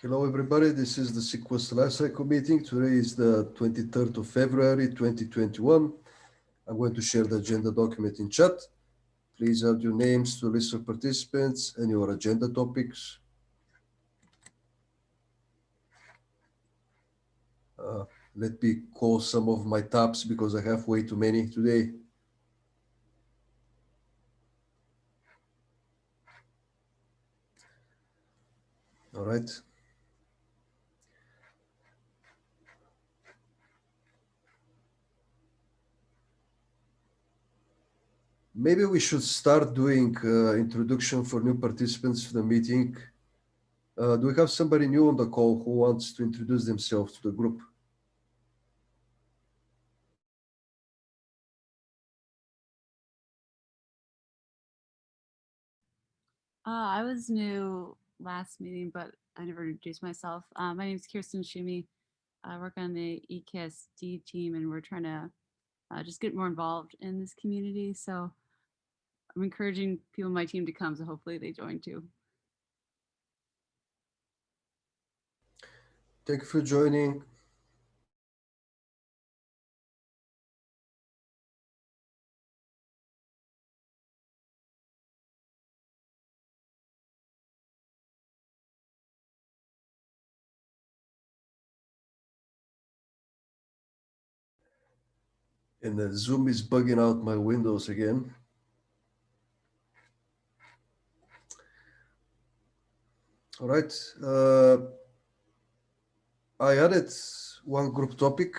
Hello, everybody. This is the SIG Cluster Lifecycle meeting. Today is the 23rd of February, 2021. I'm going to share the agenda document in chat. Please add your names to a list of participants and your agenda topics. Let me call some of my tabs because I have way too many today. All right. Maybe we should start doing introduction for new participants to the meeting. Do we have somebody new on the call who wants to introduce themselves to the group? I was new last meeting, but I never introduced myself. My name is Kirsten Schumi. I work on the EKSD team, and we're trying to just get more involved in this community. So I'm encouraging people on my team to come, so hopefully they join too. Thank you for joining. And the Zoom is bugging out my windows again. All right. I added one group topic.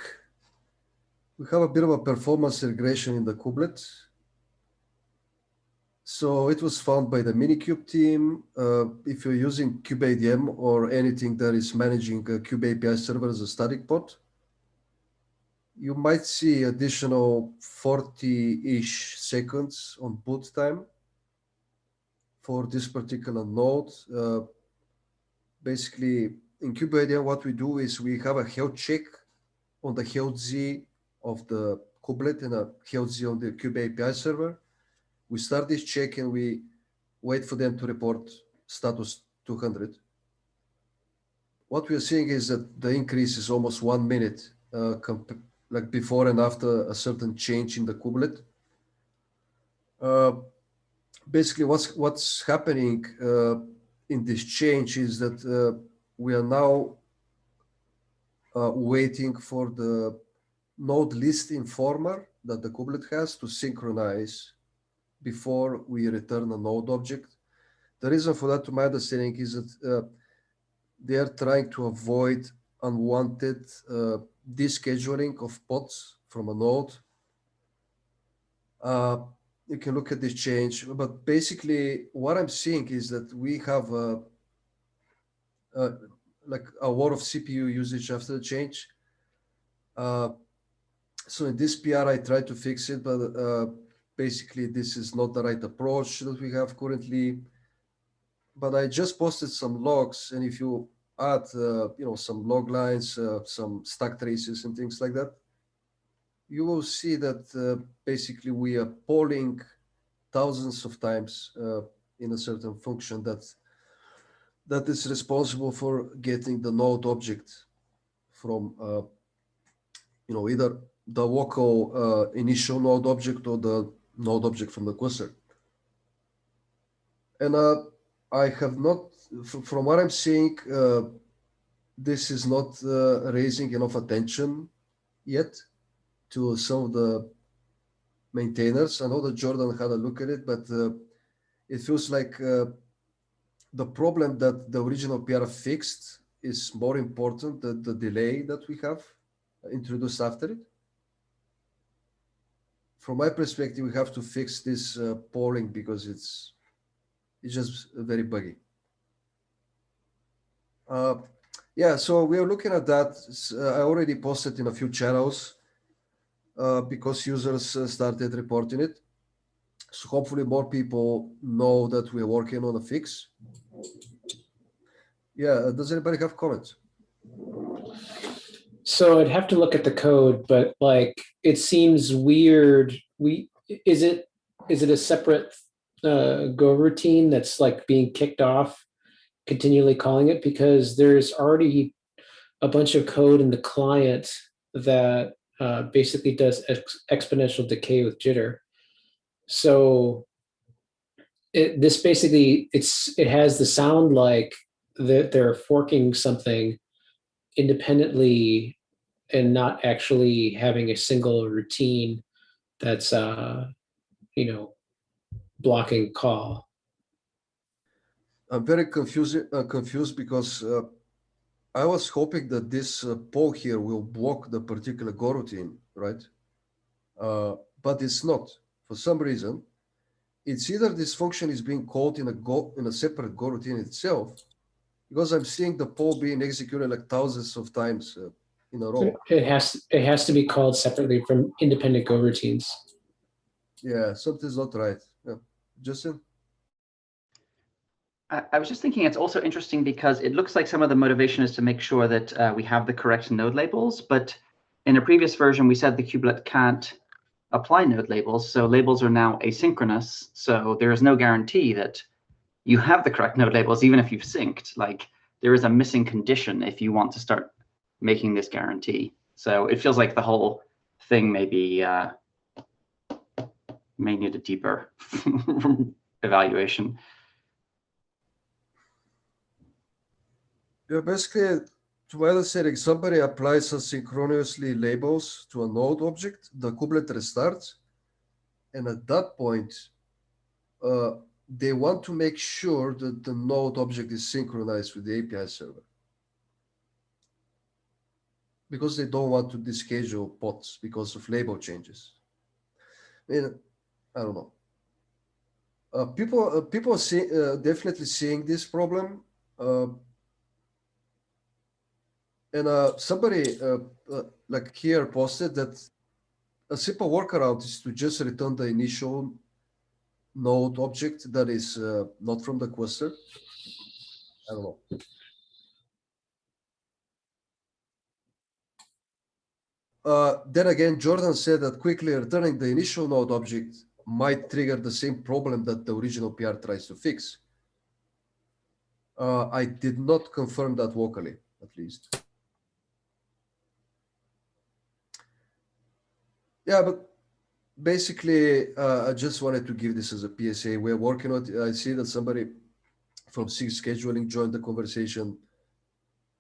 We have a bit of a performance regression in the kubelet. So it was found by the Minikube team. If you're using kubeadm or anything that is managing a Kube API server as a static pod, you might see additional 40-ish seconds on boot time for this particular node. Basically, in kubeadm, what we do is we have a health check on the health Z of the kubelet and a health Z on the Kube API server. We start this check and we wait for them to report status 200. What we are seeing is that the increase is almost 1 minute, like before and after a certain change in the kubelet. Basically, what's happening in this change is that we are now waiting for the node list informer that the kubelet has to synchronize before we return a node object. The reason for that, to my understanding, is that they are trying to avoid unwanted descheduling of pods from a node. You can look at this change, but basically what I'm seeing is that we have like a lot of CPU usage after the change. So in this PR, I tried to fix it, but basically this is not the right approach that we have currently. But I just posted some logs, and if you add, some log lines, some stack traces and things like that, you will see that basically we are polling thousands of times in a certain function that is responsible for getting the node object from either the local initial node object or the node object from the cluster. And I have not, from what I'm seeing, this is not raising enough attention yet to some of the maintainers. I know that Jordan had a look at it, but it feels like the problem that the original PR fixed is more important than the delay that we have introduced after it. From my perspective, we have to fix this polling because it's just very buggy. Yeah, so we are looking at that. I already posted in a few channels because users started reporting it. So hopefully more people know that we're working on a fix. Yeah, does anybody have comments? So I'd have to look at the code, but like it seems weird. Is it a separate Go routine that's like being kicked off continually calling it because there's already a bunch of code in the client that basically does exponential decay with jitter. So this basically, it has the sound like that they're forking something independently and not actually having a single routine that's blocking call. I'm very confused because I was hoping that this poll here will block the particular go routine, right? But it's not. For some reason, it's either this function is being called in a separate go routine itself, because I'm seeing the poll being executed like thousands of times in a row. It has to be called separately from independent go routines. Yeah, something's not right. Yeah. Justin? I was just thinking it's also interesting because it looks like some of the motivation is to make sure that we have the correct node labels, but in a previous version, we said the kubelet can't apply node labels, so labels are now asynchronous, so there is no guarantee that you have the correct node labels, even if you've synced. Like, there is a missing condition if you want to start making this guarantee. So it feels like the whole thing may need a deeper evaluation. Yeah, basically, to my understanding, somebody applies asynchronously labels to a node object, the kubelet restarts, and at that point, they want to make sure that the node object is synchronized with the API server, because they don't want to deschedule pods because of label changes. I mean, I don't know. People are definitely seeing this problem. And somebody like here posted that a simple workaround is to just return the initial node object that is not from the cluster. I don't know. Then again, Jordan said that quickly returning the initial node object might trigger the same problem that the original PR tries to fix. I did not confirm that vocally, at least. Yeah, but basically, I just wanted to give this as a PSA. We're working on it. I see that somebody from SIG Scheduling joined the conversation.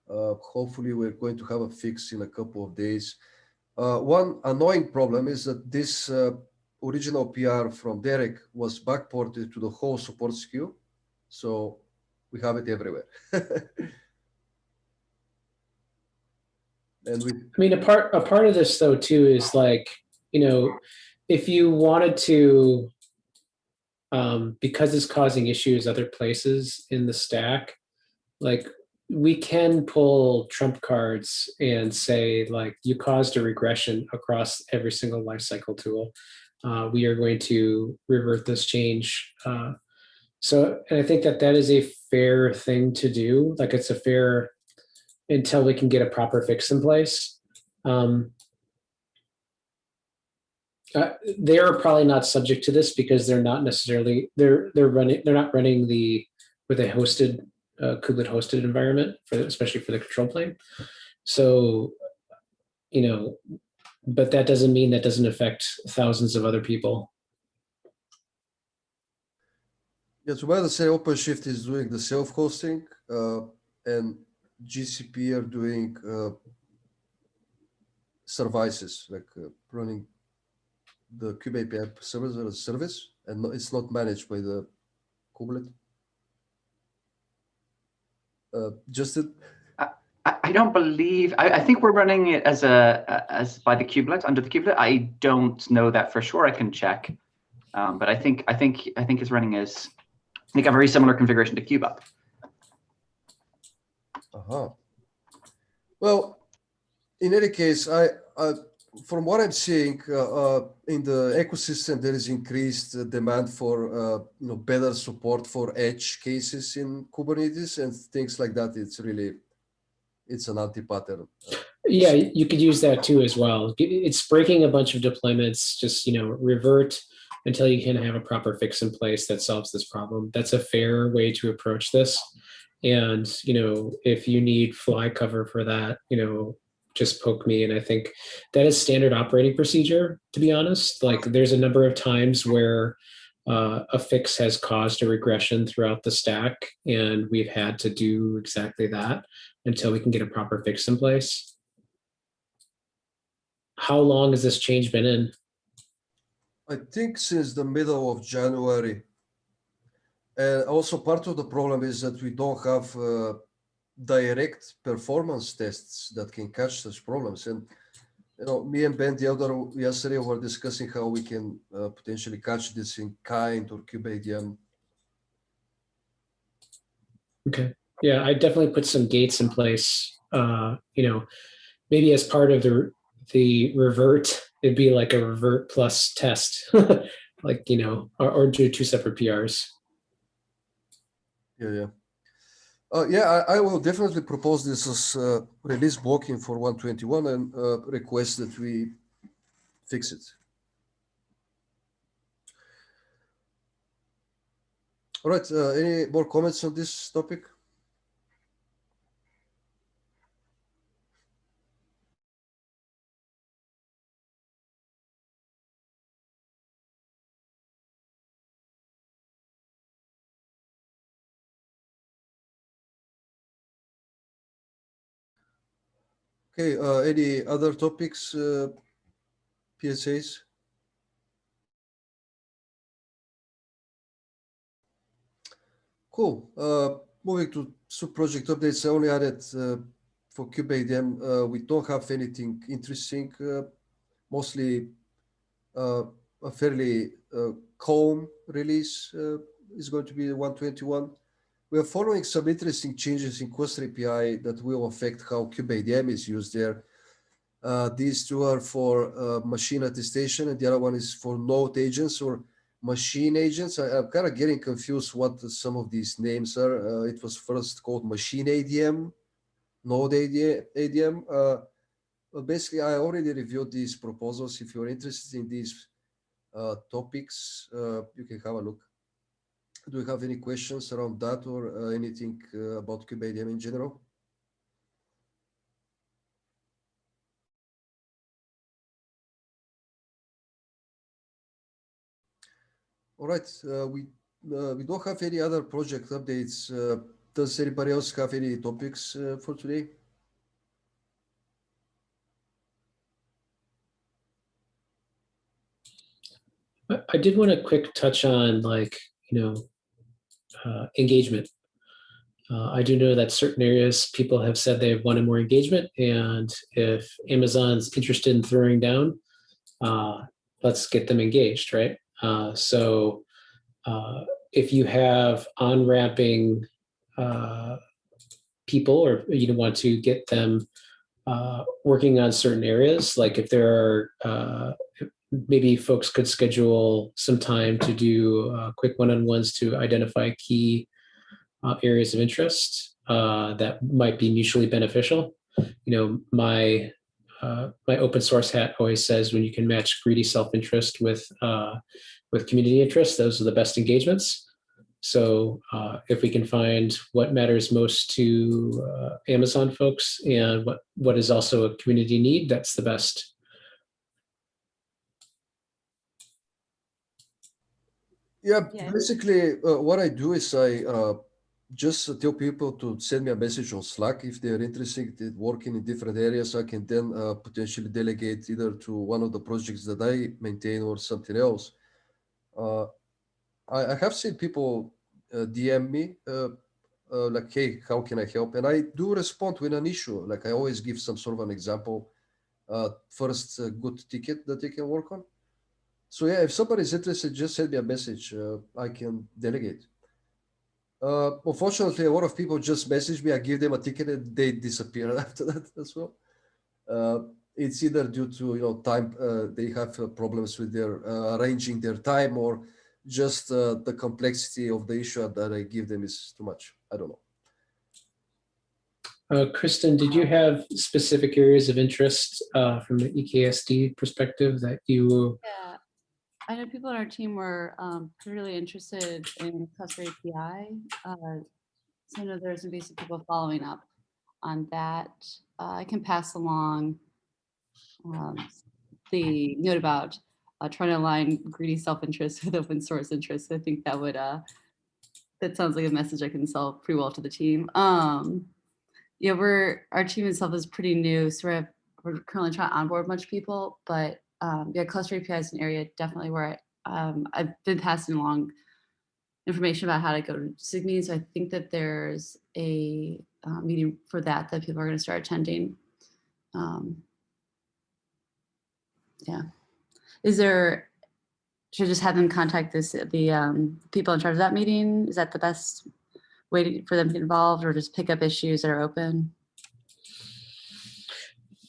Hopefully, we're going to have a fix in a couple of days. One annoying problem is that this original PR from Derek was backported to the whole support SKU. So we have it everywhere. And I mean, a part of this though too is like, if you wanted to, because it's causing issues other places in the stack, like we can pull trump cards and say like, you caused a regression across every single lifecycle tool. We are going to revert this change. So, and I think that is a fair thing to do. Like it's a fair, until we can get a proper fix in place. They are probably not subject to this because they're not necessarily they're not running with a hosted kubelet hosted environment especially for the control plane. So, but that doesn't mean that doesn't affect thousands of other people. Yeah, so by the say OpenShift is doing the self-hosting and GCP are doing services, like running the Kube API servers as a service, and it's not managed by the kubelet. Justin? I don't believe. I think we're running it as by the kubelet, under the kubelet. I don't know that for sure. I can check, but I think it's running as a very similar configuration to KubeUp. Well, in any case, I from what I'm seeing in the ecosystem, there is increased demand for better support for edge cases in Kubernetes and things like that. It's an anti-pattern. Yeah, you could use that too as well. It's breaking a bunch of deployments. Just revert until you can have a proper fix in place that solves this problem. That's a fair way to approach this. And, if you need fly cover for that, just poke me. And I think that is standard operating procedure, to be honest. Like there's a number of times where a fix has caused a regression throughout the stack, and we've had to do exactly that until we can get a proper fix in place. How long has this change been in? I think since the middle of January. And also part of the problem is that we don't have direct performance tests that can catch such problems. And me and Ben yesterday were discussing how we can potentially catch this in kind or kubeadm. Okay. Yeah, I definitely put some gates in place. Maybe as part of the revert, it'd be like a revert plus test, like or do 2 separate PRs. Yeah. I will definitely propose this as release blocking for 121 and request that we fix it. All right, any more comments on this topic? Okay, any other topics, PSAs? Cool. Moving to sub-project updates, I only added for kubeadm, we don't have anything interesting, mostly a fairly calm release is going to be 121. We are following some interesting changes in Cluster API that will affect how kubeadm is used there. These two are for machine attestation, and the other one is for node agents or machine agents. I'm kind of getting confused what some of these names are. It was first called machine ADM, node ADM. But basically, I already reviewed these proposals. If you're interested in these topics, you can have a look. Do you have any questions around that or anything about kubeadm in general? All right, we don't have any other project updates. Does anybody else have any topics for today? I did want to quick touch on engagement. I do know that certain areas people have said they wanted more engagement, and if Amazon's interested in throwing down, let's get them engaged, right? So if you have on-ramping people, or you want to get them working on certain areas, like if there are maybe folks could schedule some time to do quick one-on-ones to identify key areas of interest that might be mutually beneficial. My open source hat always says when you can match greedy self-interest with community interest, those are the best engagements. So if we can find what matters most to Amazon folks and what is also a community need, that's the best. Yeah, basically what I do is I just tell people to send me a message on Slack if they're interested in working in different areas. I can then potentially delegate either to one of the projects that I maintain or something else. I have seen people DM me like, hey, how can I help? And I do respond with an issue. Like I always give some sort of an example. First, a good ticket that they can work on. So yeah, if somebody's interested, just send me a message. I can delegate. Unfortunately, a lot of people just message me. I give them a ticket and they disappear after that as well. It's either due to time. They have problems with their arranging their time, or just the complexity of the issue that I give them is too much. I don't know. Kristen, did you have specific areas of interest from the EKSD perspective that you? Yeah, I know people on our team were really interested in Cluster API. So I know there's going to be some people following up on that. I can pass along the note about trying to align greedy self-interest with open source interests. I think that would that sounds like a message I can sell pretty well to the team. Yeah, our team itself is pretty new, so we're currently trying to onboard much people, but yeah, cluster API is an area definitely where I've been passing along information about how to go to SIG meetings. So I think that there's a meeting for that people are going to start attending. Yeah, should I just have them contact the people in charge of that meeting? Is that the best way for them to get involved, or just pick up issues that are open?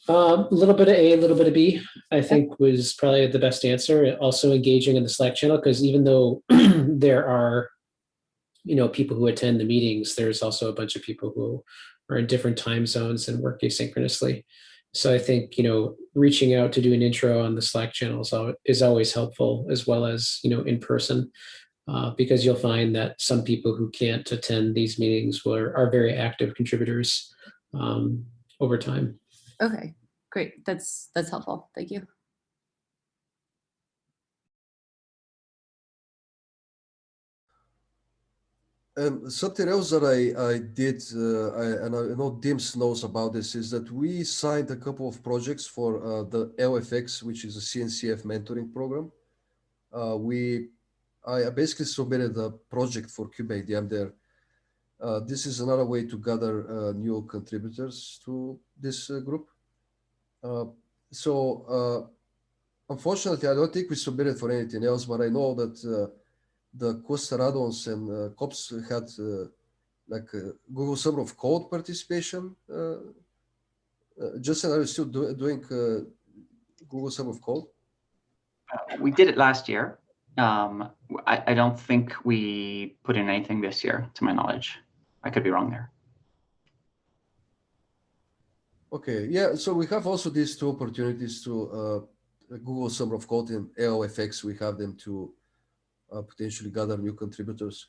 A little bit of A, a little bit of B, I think was probably the best answer. Also engaging in the Slack channel, because even though there are, people who attend the meetings, there's also a bunch of people who are in different time zones and work asynchronously. So I think, reaching out to do an intro on the Slack channel is always helpful, as well as, in person, because you'll find that some people who can't attend these meetings are very active contributors over time. Okay, great. That's helpful. Thank you. Something else that I did, and I know Dims knows about this, is that we signed a couple of projects for the LFX, which is a CNCF mentoring program. I basically submitted a project for KubeADM there. This is another way to gather new contributors to this group. Unfortunately, I don't think we submitted for anything else, but I know that the Costaradons and COPS had Google Summer of Code participation. Justin, are you still doing Google Summer of Code? We did it last year. I don't think we put in anything this year, to my knowledge. I could be wrong there. Okay, yeah. So we have also these two opportunities to Google Summer of Code and AOFX. We have them to potentially gather new contributors.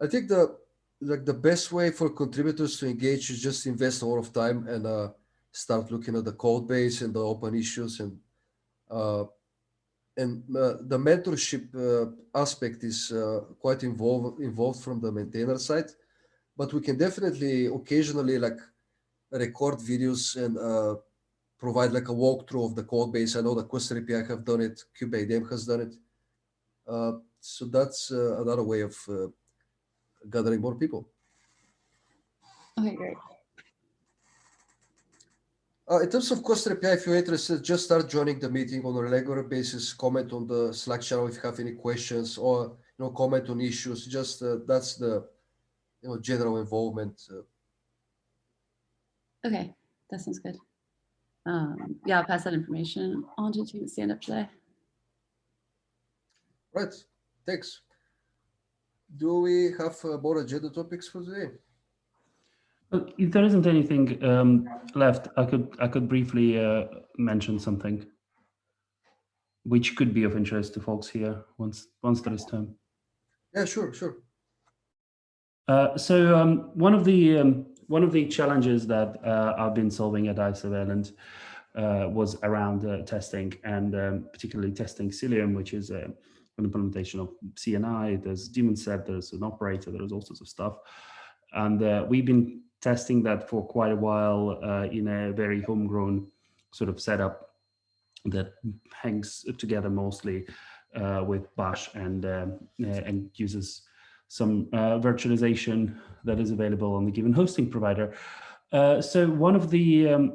I think the best way for contributors to engage is just invest a lot of time and start looking at the code base and the open issues and the mentorship aspect is quite involved from the maintainer side, but we can definitely occasionally record videos and provide a walkthrough of the code base. I know the Cluster API have done it, KubeADM has done it. So that's another way of gathering more people. Okay, great. In terms of Cluster API, if you're interested, just start joining the meeting on a regular basis. Comment on the Slack channel if you have any questions, or comment on issues. Just that's the general involvement. Okay, that sounds good. Yeah, I'll pass that information on to the team to stand up today. Right, thanks. Do we have more agenda topics for today? If there isn't anything left, I could briefly mention something which could be of interest to folks here once there is time. Yeah, sure. So one of the challenges that I've been solving at Isovalent was around testing, and particularly testing Cilium, which is an implementation of CNI. There's daemon set, there's an operator, there's all sorts of stuff, and we've been testing that for quite a while in a very homegrown sort of setup that hangs together mostly with Bash and uses some virtualization that is available on the given hosting provider. So one of the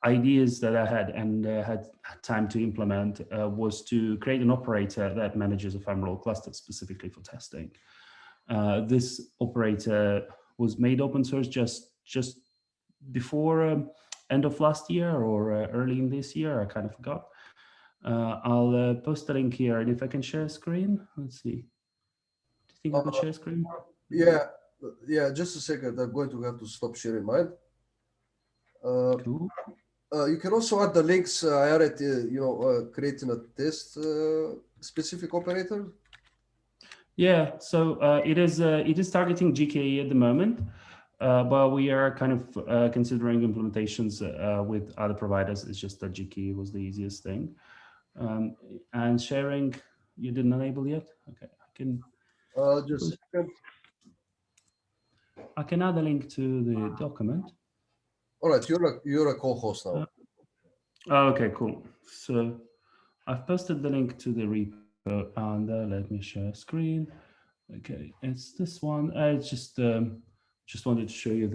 ideas that I had and had time to implement was to create an operator that manages ephemeral clusters specifically for testing. This operator was made open source just before end of last year or early in this year. I kind of forgot. I'll post the link here, and if I can share screen, let's see. Do you think I could share screen? Yeah. Just a second. I'm going to have to stop sharing mine. Cool. You can also add the links. I already, creating a test specific operator. Yeah, so it is targeting GKE at the moment, but we are kind of considering implementations with other providers. It's just that GKE was the easiest thing. And sharing, you didn't enable yet? Okay, Just a second. I can add a link to the document. All right, you're a co-host now. Okay, cool. So I've posted the link to the repo, and let me share screen. Okay, it's this one. I just wanted to show you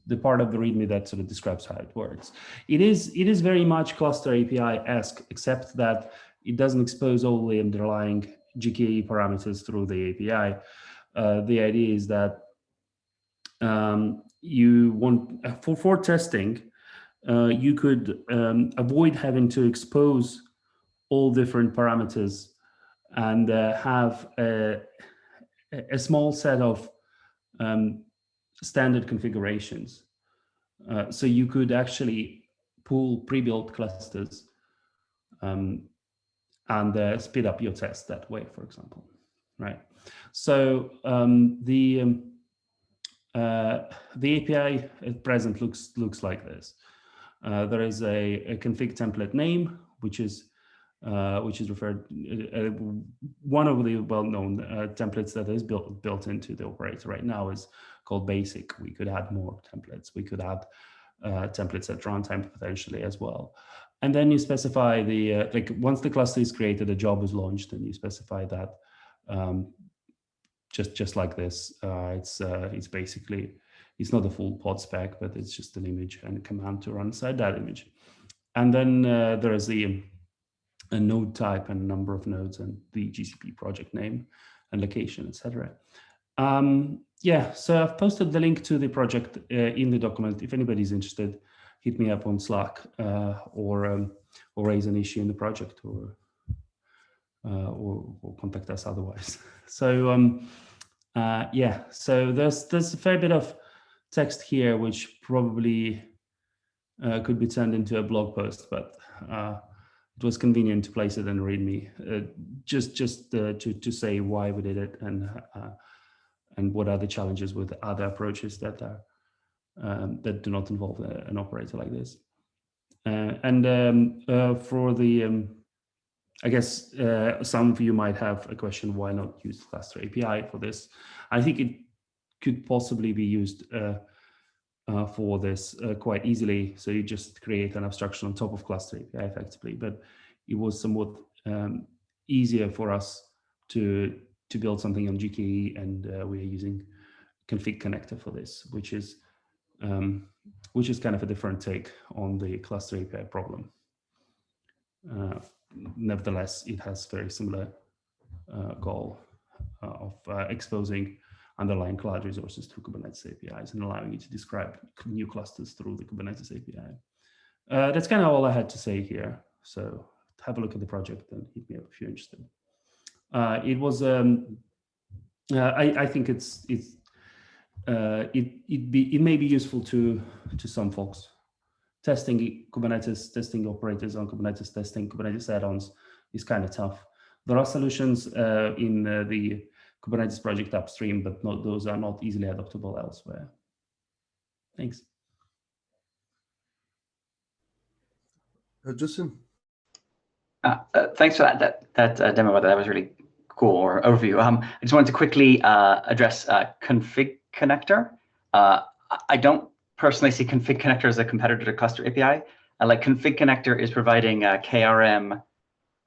the part of the README that sort of describes how it works. It is very much cluster API-esque, except that it doesn't expose all the underlying GKE parameters through the API. The idea is that you want for testing, you could avoid having to expose all different parameters and have a small set of standard configurations. So you could actually pull pre-built clusters and speed up your test that way, for example, right? So the API at present looks like this. There is a config template name, which is referred one of the well-known templates that is built into the operator right now is called basic. We could add more templates. We could add templates at runtime potentially as well. And then you specify the like once the cluster is created, a job is launched, and you specify that just like this. It's basically, it's not a full pod spec, but it's just an image and a command to run inside that image. And then there is a node type and number of nodes and the GCP project name and location, etc. Yeah, so I've posted the link to the project in the document. If anybody's interested, hit me up on Slack or raise an issue in the project or contact us otherwise. So yeah, so there's a fair bit of text here, which probably could be turned into a blog post, but it was convenient to place it in README, just to say why we did it and what are the challenges with other approaches that are that do not involve an operator like this. For the I guess some of you might have a question, why not use Cluster API for this? I think it could possibly be used for this quite easily. So you just create an abstraction on top of Cluster API effectively, but it was somewhat easier for us to build something on GKE, and we are using config connector for this, which is kind of a different take on the Cluster API problem. Nevertheless, it has very similar goal of exposing underlying cloud resources through Kubernetes APIs and allowing you to describe new clusters through the Kubernetes API. That's kind of all I had to say here. So have a look at the project and hit me up if you're interested. It was I think it may be useful to some folks. Testing Kubernetes, testing operators on Kubernetes, testing Kubernetes add-ons is kind of tough. There are solutions in the Kubernetes project upstream, but those are not easily adoptable elsewhere. Thanks. Justin? Thanks for that demo. That was really cool, or overview. I just wanted to quickly address config connector. I don't personally see config connector as a competitor to Cluster API. Like config connector is providing KRM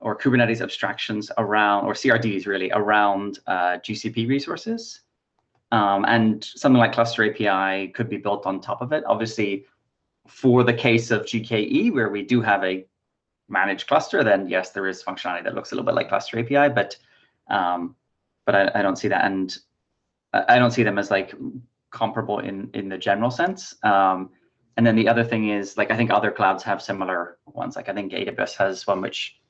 or Kubernetes abstractions around, or CRDs really, around GCP resources. And something like Cluster API could be built on top of it. Obviously, for the case of GKE, where we do have a managed cluster, then yes, there is functionality that looks a little bit like Cluster API, but I don't see that, and I don't see them as like comparable in the general sense. And then the other thing is, like, I think other clouds have similar ones. Like I think AWS has one which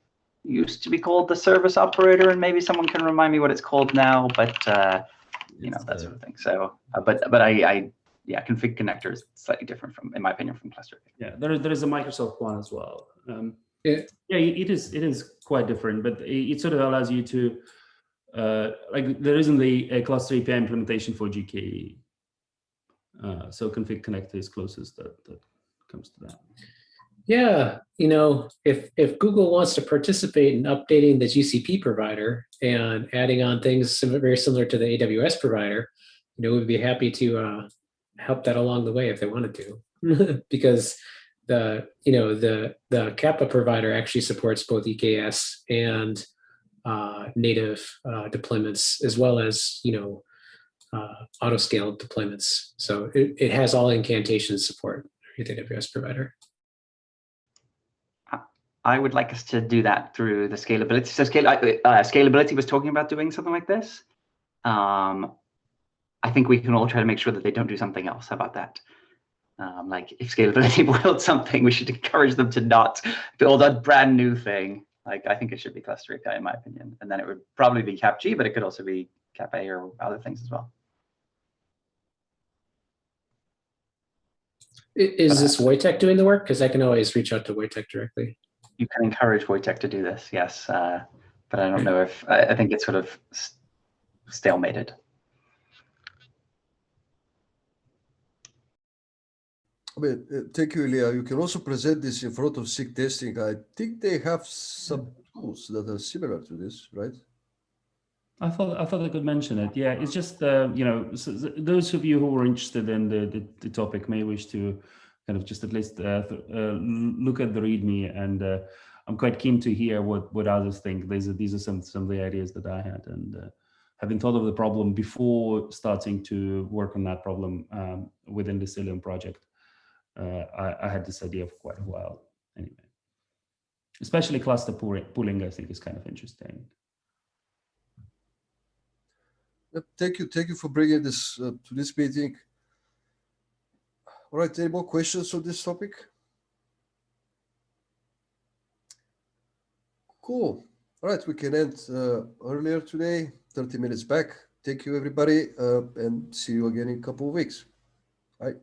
used to be called the service operator, and maybe someone can remind me what it's called now, but you know, that sort of thing. So, but yeah, config connector is slightly different from, in my opinion, from Cluster. Yeah, there is a Microsoft one as well. Yeah, it is quite different, but it sort of allows you to like there isn't a cluster API implementation for GKE. So config connector is closest that comes to that. Yeah, if Google wants to participate in updating the GCP provider and adding on things very similar to the AWS provider, we'd be happy to help that along the way if they wanted to, because the Kappa provider actually supports both EKS and native deployments, as well as auto-scaled deployments. So it has all incantation support with AWS provider. I would like us to do that through the scalability. So scalability was talking about doing something like this. I think we can all try to make sure that they don't do something else. How about that? Like if scalability builds something, we should encourage them to not build a brand new thing. Like I think it should be cluster API in my opinion. And then it would probably be CapG, but it could also be CapA or other things as well. Is this Wojtek doing the work? Because I can always reach out to Wojtek directly. You can encourage Wojtek to do this, yes. But I don't know if, I think it's sort of stalemated. I mean, thank you, Ilya. You can also present this in front of SIG testing. I think they have some tools that are similar to this, right? I thought I could mention it. Yeah, it's just so those of you who are interested in the topic may wish to kind of just at least look at the README, and I'm quite keen to hear what others think. These are some of the ideas that I had, and having thought of the problem before starting to work on that problem within the Cilium project, I had this idea for quite a while. Anyway, especially cluster pooling, I think is kind of interesting. Thank you for bringing this to this meeting. All right, any more questions on this topic? Cool. All right, we can end earlier today, 30 minutes back. Thank you, everybody, and see you again in a couple of weeks. Bye.